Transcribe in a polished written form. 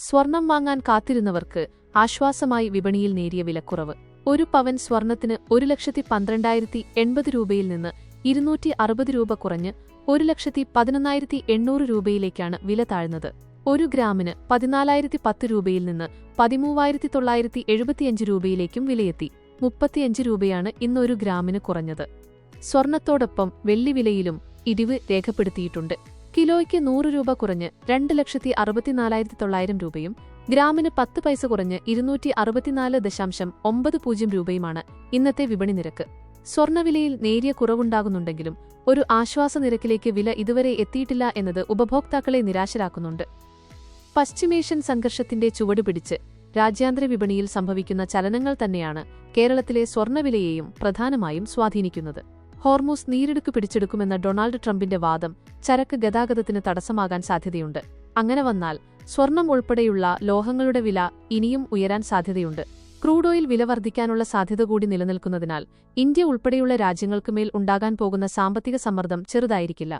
സ്വർണം വാങ്ങാൻ കാത്തിരുന്നവർക്ക് ആശ്വാസമായി വിപണിയിൽ നേരിയ വിലക്കുറവ്. ഒരു പവൻ സ്വർണത്തിന് 1,12,080 രൂപയിൽ നിന്ന് 260 രൂപ കുറഞ്ഞ് 1,11,800 രൂപയിലേക്കാണ് വില താഴ്ന്നത്. ഒരു ഗ്രാമിന് 14,010 രൂപയിൽ നിന്ന് 13,975 രൂപയിലേക്കും വിലയെത്തി. 35 രൂപയാണ് ഇന്ന് ഒരു ഗ്രാമിന് കുറഞ്ഞത്. സ്വർണത്തോടൊപ്പം വെള്ളിവിലയിലും ഇടിവ് രേഖപ്പെടുത്തിയിട്ടുണ്ട്. കിലോയ്ക്ക് 100 രൂപ കുറഞ്ഞ് 2,64,900 രൂപയും ഗ്രാമിന് 10 പൈസ കുറഞ്ഞ് 264.90 രൂപയുമാണ് ഇന്നത്തെ വിപണി നിരക്ക്. സ്വർണവിലയിൽ നേരിയ കുറവുണ്ടാകുന്നുണ്ടെങ്കിലും ഒരു ആശ്വാസ നിരക്കിലേക്ക് വില ഇതുവരെ എത്തിയിട്ടില്ല എന്നത് ഉപഭോക്താക്കളെ നിരാശരാക്കുന്നുണ്ട്. പശ്ചിമേഷ്യൻ സംഘർഷത്തിന്റെ ചുവടുപിടിച്ച് രാജ്യാന്തര വിപണിയിൽ സംഭവിക്കുന്ന ചലനങ്ങൾ തന്നെയാണ് കേരളത്തിലെ സ്വർണവിലയെയും പ്രധാനമായും സ്വാധീനിക്കുന്നത്. ഹോർമൂസ് നീരിടുക്ക് പിടിച്ചെടുക്കുമെന്ന ഡൊണാൾഡ് ട്രംപിന്റെ വാദം ചരക്ക് ഗതാഗതത്തിന് തടസ്സമാകാൻ സാധ്യതയുണ്ട്. അങ്ങനെ വന്നാൽ സ്വർണം ഉൾപ്പെടെയുള്ള ലോഹങ്ങളുടെ വില ഇനിയും ഉയരാൻ സാധ്യതയുണ്ട്. ക്രൂഡ് ഓയിൽ വില വർദ്ധിക്കാനുള്ള സാധ്യത കൂടി നിലനിൽക്കുന്നതിനാൽ ഇന്ത്യ ഉൾപ്പെടെയുള്ള രാജ്യങ്ങൾക്കുമേൽ ഉണ്ടാകാൻ പോകുന്ന സാമ്പത്തിക സമ്മർദ്ദം ചെറുതായിരിക്കില്ല.